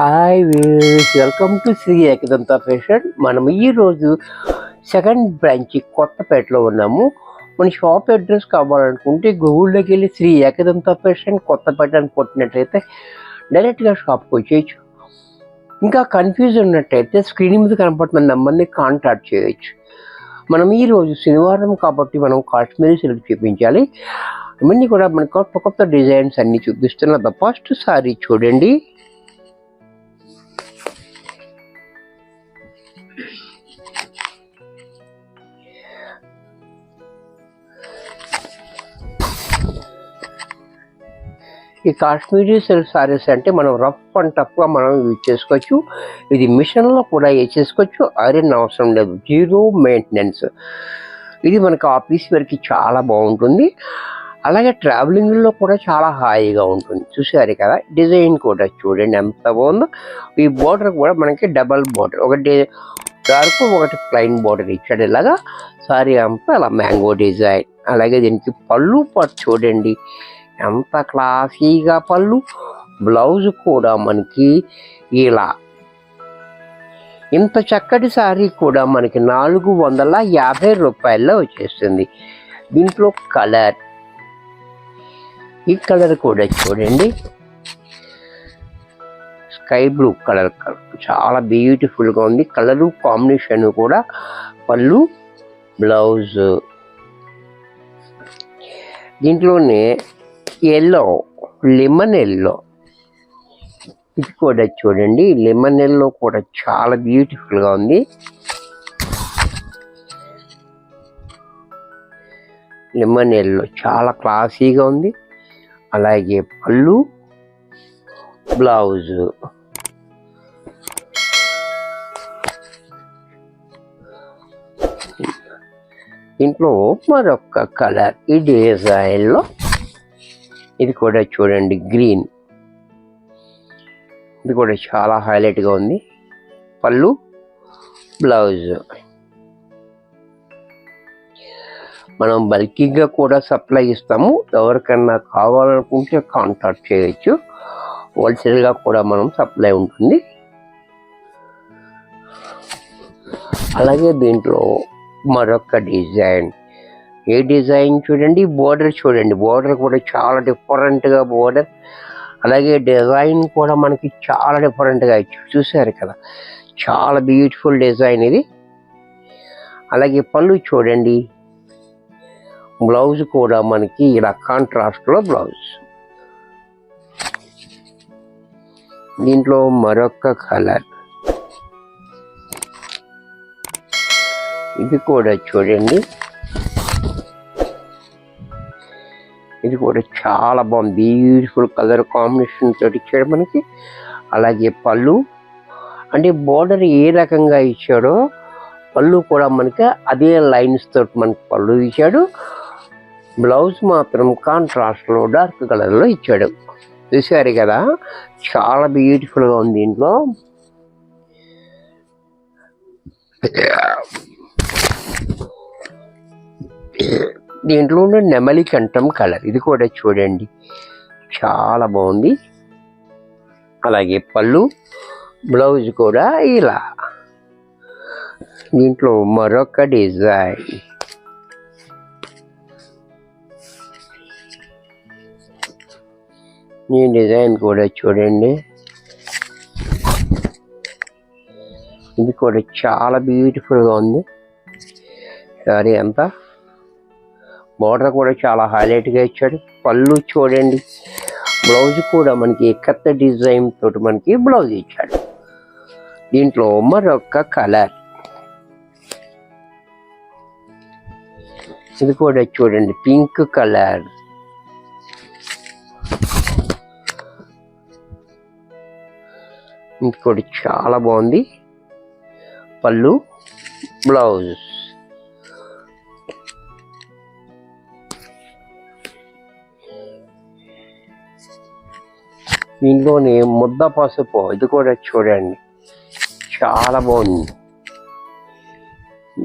Hi viewers, welcome to Shri Ekadanta fashion. మనం ఈరోజు second branch కొత్తపేటలో ఉన్నాము. మన షాప్ అడ్రస్ కావాలనుకుంటే గూగుల్లోకి వెళ్ళి శ్రీ ఏకదంత ఫ్యాషన్ కొత్తపేట అని కొట్టినట్లయితే డైరెక్ట్గా షాప్కి వచ్చేయచ్చు. ఇంకా కన్ఫ్యూజ్ ఉన్నట్టయితే స్క్రీన్ మీద కనపడుతున్న నెంబర్ని కాంటాక్ట్ చేయొచ్చు. మనం ఈరోజు శనివారం కాబట్టి మనం కాశ్మీరీ సిల్క్ చూపించాలి. ఇవన్నీ కూడా మనకు కొత్త కొత్త డిజైన్స్ అన్నీ చూపిస్తున్న ఫస్ట్ సారీ చూడండి. ఈ కాశ్మీరీ సిల్క్ సారీస్ అంటే మనం రఫ్ అండ్ టఫ్గా మనం యూజ్ చేసుకోవచ్చు. ఇది మిషన్లో కూడా వేసేసుకోవచ్చు, ఐరన్ అవసరం లేదు, జీరో మెయింటెనెన్స్. ఇది మనకు ఆఫీస్ వరకు చాలా బాగుంటుంది. అలాగే ట్రావెలింగ్లో కూడా చాలా హాయిగా ఉంటుంది. చూసారు కదా, డిజైన్ కూడా చూడండి ఎంత బాగుందో. ఈ బోర్డర్ కూడా మనకి డబల్ బోర్డర్, ఒకటి డార్క్ ఒకటి ప్లైన్ బోర్డర్ ఇచ్చాడు. ఇలాగా సారీ అంతా అలా మ్యాంగో డిజైన్. అలాగే దీనికి పళ్ళు పాటు చూడండి ఎంత క్లాసీగా పళ్ళు. బ్లౌజ్ కూడా మనకి ఇలా ఇంత చక్కటి సారీ కూడా మనకి 450 రూపాయల్లో వచ్చేస్తుంది. దీంట్లో కలర్, ఈ కలర్ కూడా చూడండి స్కై బ్లూ కలర్, చాలా బ్యూటిఫుల్గా ఉంది. కలరు కాంబినేషన్ కూడా పళ్ళు బ్లౌజ్. దీంట్లోనే ఎల్లో, లెమన్ ఎల్లో, ఇది కూడా చూడండి. లెమన్ ఎల్లో కూడా చాలా బ్యూటిఫుల్గా ఉంది. లెమన్ ఎల్లో చాలా క్లాసీగా ఉంది. అలాగే పళ్ళు బ్లౌజ్. దీంట్లో మరొక కలర్ ఈ డిజైన్లో, ఇది కూడా చూడండి గ్రీన్, ఇది కూడా చాలా హైలైట్గా ఉంది. పళ్ళు బ్లౌజ్. మనం బల్కీగా కూడా సప్లై ఇస్తాము. ఎవరికన్నా కావాలనుకుంటే కాంటాక్ట్ చేయొచ్చు. హోల్సేల్గా కూడా మనం సప్లై ఉంటుంది. అలాగే దీంట్లో మరొక డిజైన్, ఏ డిజైన్ చూడండి, బోర్డర్ చూడండి, బోర్డర్ కూడా చాలా డిఫరెంట్గా బోర్డర్. అలాగే డిజైన్ కూడా మనకి చాలా డిఫరెంట్గా ఇచ్చారు. చూసారు కదా, చాలా బ్యూటిఫుల్ డిజైన్ ఇది. అలాగే పళ్ళు చూడండి, బ్లౌజ్ కూడా మనకి ఇలా కాంట్రాస్ట్లో బ్లౌజ్. దీంట్లో మరొక కలర్, ఇది కూడా చూడండి, ఇది కూడా చాలా బాగుంది. బ్యూటిఫుల్ కలర్ కాంబినేషన్ తోటి ఇచ్చాడు మనకి. అలాగే పళ్ళు అంటే బోర్డర్ ఏ రకంగా ఇచ్చాడో పళ్ళు కూడా మనకి అదే లైన్స్ తోటి మనకి పళ్ళు ఇచ్చాడు. బ్లౌజ్ మాత్రం కాంట్రాస్ట్లో డార్క్ కలర్లో ఇచ్చాడు. చూసారు కదా, చాలా బ్యూటిఫుల్గా ఉంది. దీంట్లో దీంట్లో ఉన్న నెమలి కంఠం కలర్, ఇది కూడా చూడండి చాలా బాగుంది. అలాగే పళ్ళు బ్లౌజ్ కూడా ఇలా. దీంట్లో మరొక డిజైన్, ఈ డిజైన్ కూడా చూడండి, ఇది కూడా చాలా బ్యూటిఫుల్గా ఉంది. సారీ అంతా బోర్డర్ కూడా చాలా హైలైట్గా ఇచ్చాడు. పళ్ళు చూడండి, బ్లౌజ్ కూడా మనకి కొత్త డిజైన్ తోటి మనకి బ్లౌజ్ ఇచ్చాడు. దీంట్లో మరొక కలర్, ఇది కూడా చూడండి పింక్ కలర్. ఇది కూడా చాలా బాగుంది. పళ్ళు బ్లౌజ్. దీంట్లోనే ముద్ద పసుపు, ఇది కూడా చూడండి చాలా బాగుంది,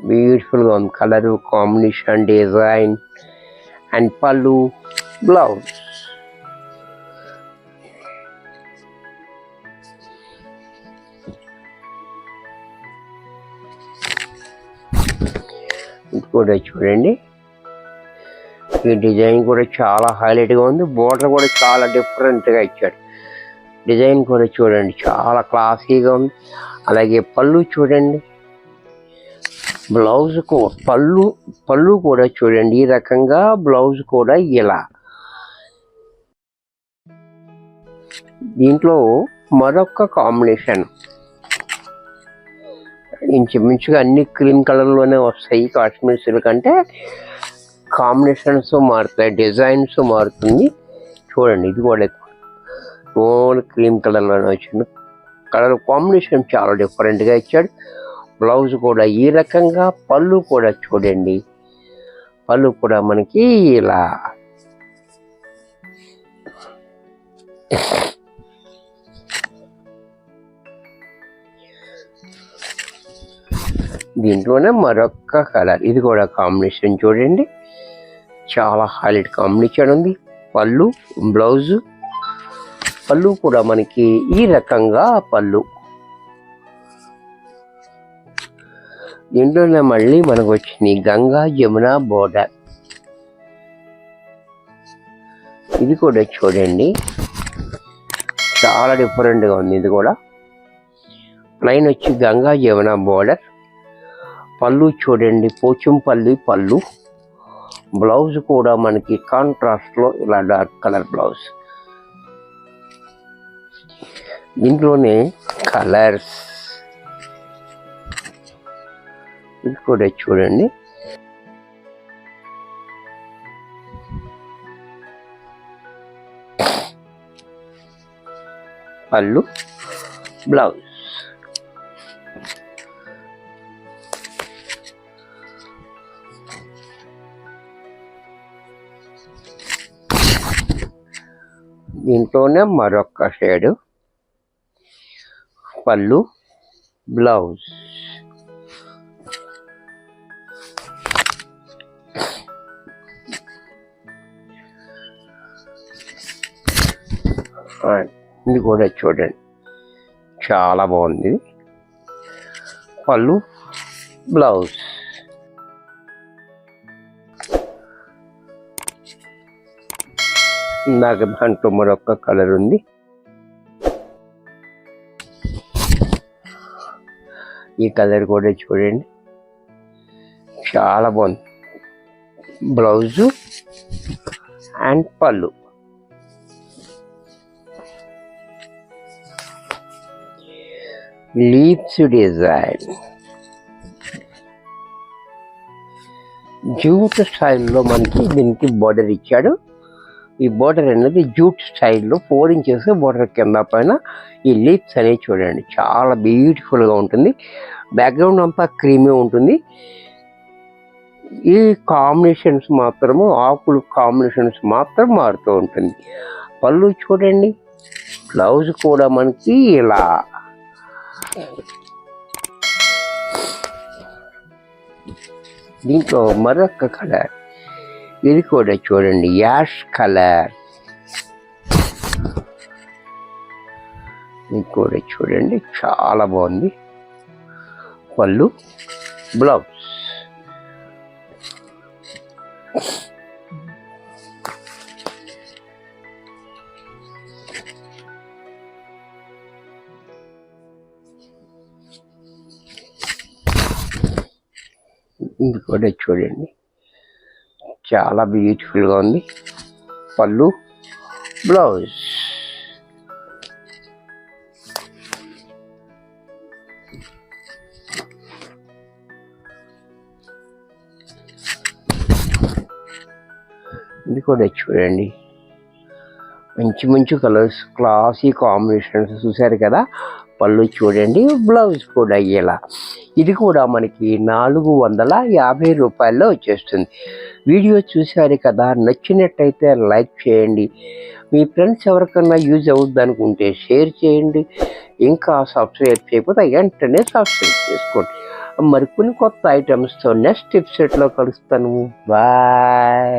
బ్యూటిఫుల్గా ఉంది. కలరు కాంబినేషన్, డిజైన్ అండ్ పళ్ళు బ్లౌజ్. కూడా చూడండి, ఈ డిజైన్ కూడా చాలా హైలైట్గా ఉంది. బోర్డర్ కూడా చాలా డిఫరెంట్గా ఇచ్చాడు. డిజైన్ కూడా చూడండి చాలా క్లాసీగా ఉంది. అలాగే పళ్ళు చూడండి, బ్లౌజ్ పళ్ళు కూడా చూడండి ఈ రకంగా, బ్లౌజ్ కూడా ఇలా. దీంట్లో మరొక కాంబినేషన్, ఇంచుమించుగా అన్ని క్రీమ్ కలర్లోనే వస్తాయి. కాశ్మీర్ సిల్క్ అంటే కాంబినేషన్స్ మారుతాయి, డిజైన్స్ మారుతుంది. చూడండి ఇది కూడా ఓన్ క్రీమ్ కలర్లోనే వచ్చింది. కలర్ కాంబినేషన్ చాలా డిఫరెంట్గా ఇచ్చాడు. బ్లౌజ్ కూడా ఈ రకంగా, పళ్ళు కూడా చూడండి, పళ్ళు కూడా మనకి ఇలా. దీంట్లోనే మరొక కలర్, ఇది కూడా కాంబినేషన్ చూడండి చాలా హైలైట్ కాంబినేషన్ ఉంది. పళ్ళు కూడా మనకి ఈ రకంగా పళ్ళు. దీంట్లోనే మళ్ళీ మనకు వచ్చింది గంగా జమున బోర్డర్. ఇది కూడా చూడండి చాలా డిఫరెంట్గా ఉంది. ఇది కూడా ప్లైన్ వచ్చి గంగా జమున బోర్డర్. పళ్ళు చూడండి పోచంపల్లి పళ్ళు. బ్లౌజ్ కూడా మనకి కాంట్రాస్ట్లో ఇలా డార్క్ కలర్ బ్లౌజ్. దీంట్లోనే కలర్స్, ఇది కూడా చూడండి పళ్ళు, బ్లౌజ్. దీంట్లోనే మరొక షేడు, పళ్ళు, బ్లౌజ్. ఇది కూడా చూడండి చాలా బాగుంది. పళ్ళు, బ్లౌజ్. ఇందాక దాంట్లో మరొక కలర్ ఉంది. ఈ కలర్ కూడా చూడండి చాలా బాగుంది. బ్లౌజు అండ్ పళ్ళు. లీవ్స్ డిజైన్ జూట్ స్టైల్లో మనకి దీనికి బోర్డర్ ఇచ్చాడు. ఈ బోర్డర్ అనేది జూట్ స్టైల్లో 4 ఇంచెస్ బోర్డర్ కింద పైన ఈ లీవ్స్ అనేవి చూడండి చాలా బ్యూటిఫుల్గా ఉంటుంది. బ్యాక్గ్రౌండ్ అంతా క్రీమీ ఉంటుంది. ఈ కాంబినేషన్స్ మాత్రము ఆకులు కాంబినేషన్స్ మాత్రం మారుతూ ఉంటుంది. పళ్ళు చూడండి, బ్లౌజ్ కూడా మనకి ఇలా. దీంట్లో మరొక కలర్, ఇది కూడా చూడండి యాష్ కలర్. ఇది కూడా చూడండి చాలా బాగుంది. పళ్ళు, బ్లౌజ్. ఇది కూడా చూడండి చాలా బ్యూటిఫుల్గా ఉంది. పళ్ళు, బ్లౌజ్. ఇది కూడా చూడండి మంచి మంచి కలర్స్, క్లాసీ కాంబినేషన్స్ చూసారు కదా. పళ్ళు చూడండి, బ్లౌజ్ కూడా ఇలా. ఇది కూడా మనకి 450 రూపాయల్లో వచ్చేస్తుంది. వీడియో చూసారు కదా, నచ్చినట్టయితే లైక్ చేయండి. మీ ఫ్రెండ్స్ ఎవరికన్నా యూజ్ అవుద్ది అనుకుంటే షేర్ చేయండి. ఇంకా సబ్స్క్రైబ్ చేయకపోతే వెంటనే సబ్స్క్రైబ్ చేసుకోండి. మరికొన్ని కొత్త ఐటమ్స్తో నెక్స్ట్ ఎపిసోడ్లో కలుస్తాను. బాయ్.